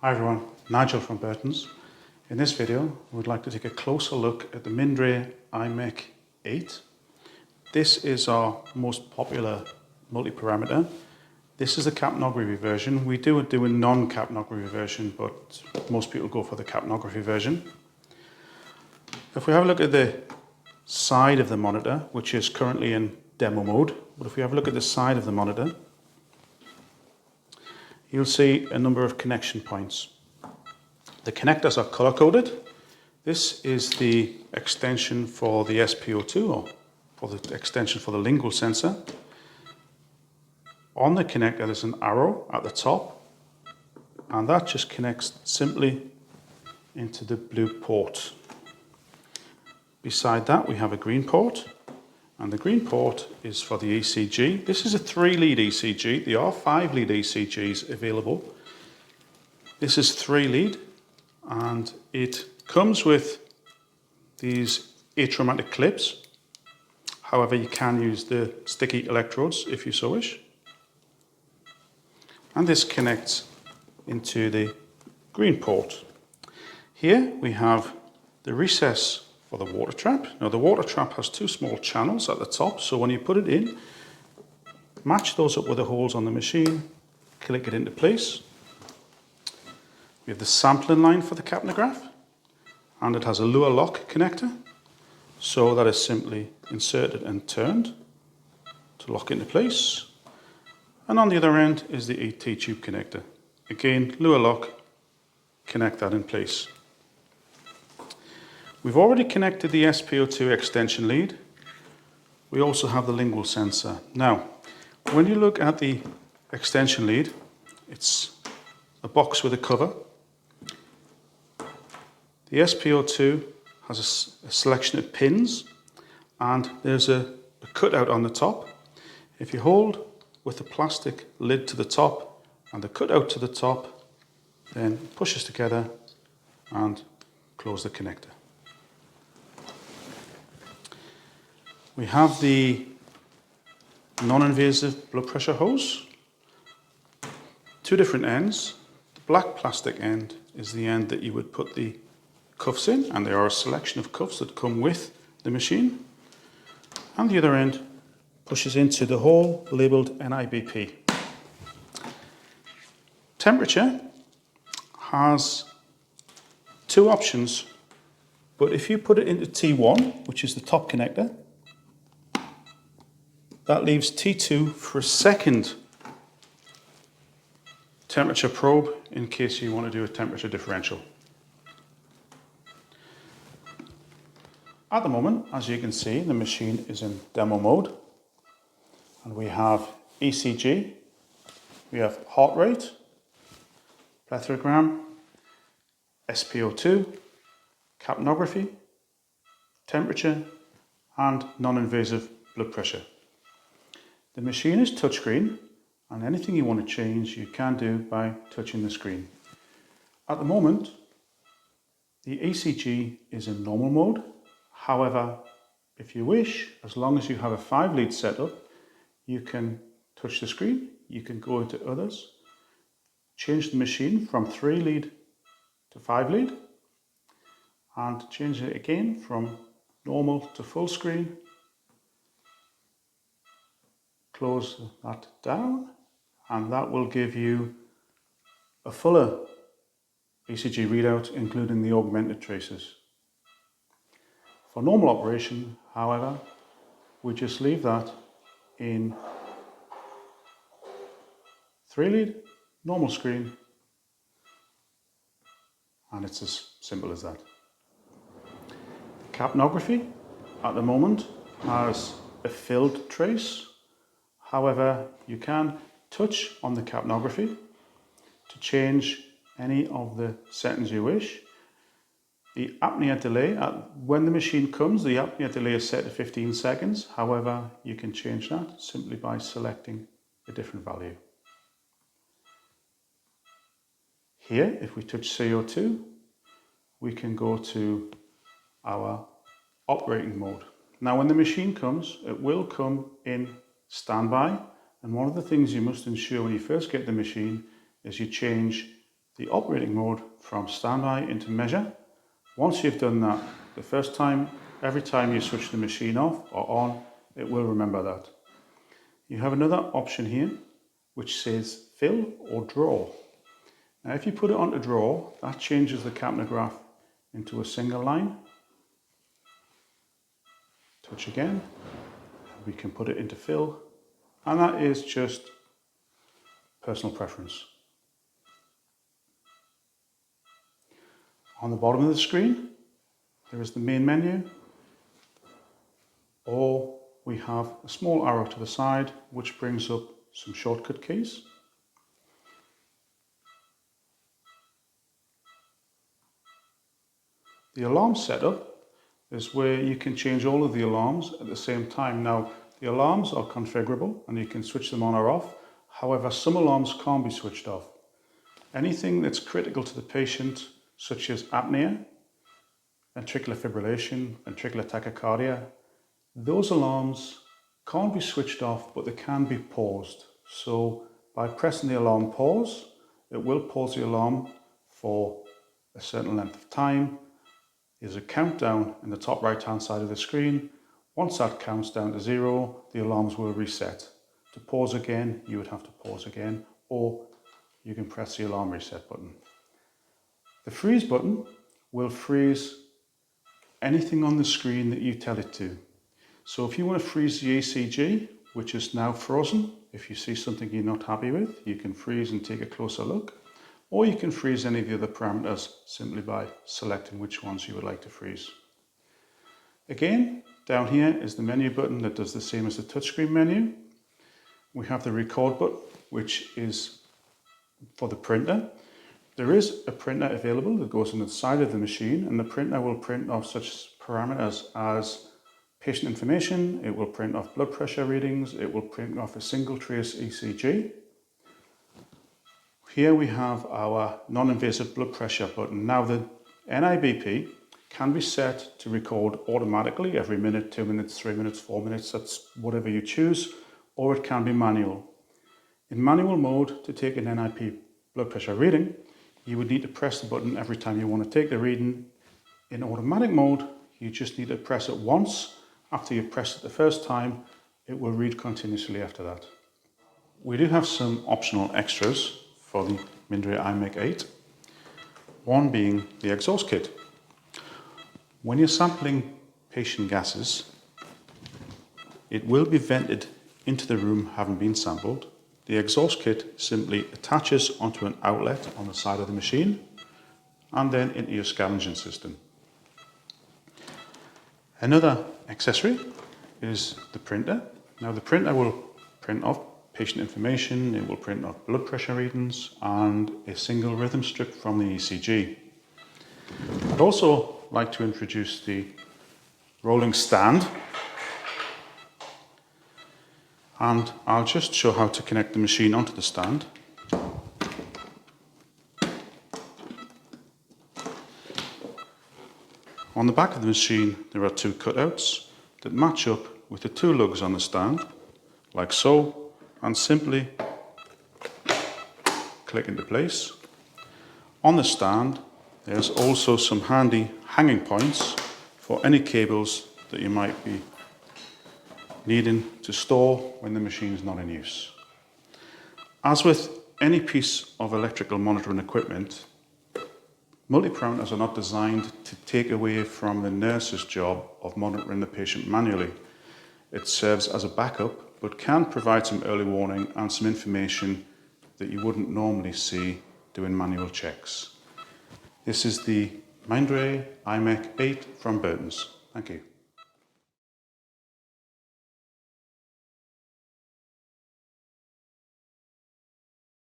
Hi everyone, Nigel from Burtons. In this video, we'd like to take a closer look at the Mindray iMec8. This is our most popular multi-parameter. This is the capnography version. We do a non-capnography version, but most people go for the capnography version. If we have a look at the side of the monitor, which is currently in demo mode, but if we have a look at the side of the monitor, you'll see a number of connection points. The connectors are color coded. This is the extension for the SpO2, or for the extension for the lingual sensor. On the connector there's an arrow at the top, and that just connects simply into the blue port. Beside that we have a green port, and the green port is for the ECG. This is a 3-lead ECG. There are 5-lead ECGs available. This is 3-lead, and it comes with these atraumatic clips. However, you can use the sticky electrodes if you so wish. And this connects into the green port. Here we have the recess for the water trap. Now the water trap has 2 small channels at the top, so when you put it in, match those up with the holes on the machine, click it into place. We have the sampling line for the capnograph, and it has a lure lock connector, so that is simply inserted and turned to lock into place. And on the other end is the ET tube connector. Again, lure lock, connect that in place. We've already connected the SpO2 extension lead. We also have the lingual sensor. Now, when you look at the extension lead, it's a box with a cover. The SpO2 has a selection of pins, and there's a cutout on the top. If you hold with the plastic lid to the top and the cutout to the top, then push this together and close the connector. We have the non-invasive blood pressure hose, 2 different ends. The black plastic end is the end that you would put the cuffs in, and there are a selection of cuffs that come with the machine. And the other end pushes into the hole labelled NIBP. Temperature has 2 options, but if you put it into T1, which is the top connector, that leaves T2 for a second temperature probe in case you want to do a temperature differential. At the moment, as you can see, the machine is in demo mode, and we have ECG, we have heart rate, plethysmogram, SpO2, capnography, temperature, and non-invasive blood pressure. The machine is touchscreen, and anything you want to change you can do by touching the screen. At the moment, the ECG is in normal mode. However, if you wish, as long as you have a 5-lead setup, you can touch the screen, you can go into others, change the machine from 3-lead to 5-lead, and change it again from normal to full screen. Close that down, and that will give you a fuller ECG readout, including the augmented traces. For normal operation, however, we just leave that in 3-lead, normal screen, and it's as simple as that. Capnography at the moment has a filled trace. However, you can touch on the capnography to change any of the settings you wish. The apnea delay, when the machine comes, the apnea delay is set to 15 seconds. However, you can change that simply by selecting a different value. Here, if we touch CO2, we can go to our operating mode. Now, when the machine comes, it will come in standby, and one of the things you must ensure when you first get the machine is you change the operating mode from standby into measure. Once you've done that the first time, every time you switch the machine off or on, it will remember that. You have another option here which says fill or draw. Now if you put it onto draw, that changes the capnograph into a single line. Touch again, we can put it into fill, and that is just personal preference. On the bottom of the screen there is the main menu, or we have a small arrow to the side which brings up some shortcut keys. The alarm setup is where you can change all of the alarms at the same time. Now the alarms are configurable and you can switch them on or off. However, some alarms can't be switched off. Anything that's critical to the patient, such as apnea, ventricular fibrillation, ventricular tachycardia, those alarms can't be switched off, but they can be paused. So by pressing the alarm pause, it will pause the alarm for a certain length of time. There's a countdown in the top right hand side of the screen. Once that counts down to 0, the alarms will reset. To pause again, you would have to pause again, or you can press the alarm reset button. The freeze button will freeze anything on the screen that you tell it to. So if you want to freeze the ECG, which is now frozen, if you see something you're not happy with, you can freeze and take a closer look. Or you can freeze any of the other parameters simply by selecting which ones you would like to freeze. Again, down here is the menu button that does the same as the touchscreen menu. We have the record button, which is for the printer. There is a printer available that goes on the side of the machine, and the printer will print off such parameters as patient information, it will print off blood pressure readings, it will print off a single trace ECG. Here we have our non-invasive blood pressure button. Now the NIBP can be set to record automatically every minute, 2 minutes, 3 minutes, 4 minutes, that's whatever you choose, or it can be manual. In manual mode, to take an NIP blood pressure reading, you would need to press the button every time you want to take the reading. In automatic mode, you just need to press it once. After you've pressed it the first time, it will read continuously after that. We do have some optional extras for the Mindray iMec8. One being the exhaust kit. When you're sampling patient gases, it will be vented into the room having been sampled. The exhaust kit simply attaches onto an outlet on the side of the machine and then into your scavenging system. Another accessory is the printer. Now the printer will print off patient information, it will print off blood pressure readings and a single rhythm strip from the ECG. I'd also like to introduce the rolling stand, and I'll just show how to connect the machine onto the stand. On the back of the machine there are two cutouts that match up with the two lugs on the stand, like so, and simply click into place. On the stand there's also some handy hanging points for any cables that you might be needing to store when the machine is not in use. As with any piece of electrical monitoring equipment, multi-parameters are not designed to take away from the nurse's job of monitoring the patient manually. It serves as a backup, but can provide some early warning and some information that you wouldn't normally see doing manual checks. This is the Mindray iMec8 from Burtons. Thank you.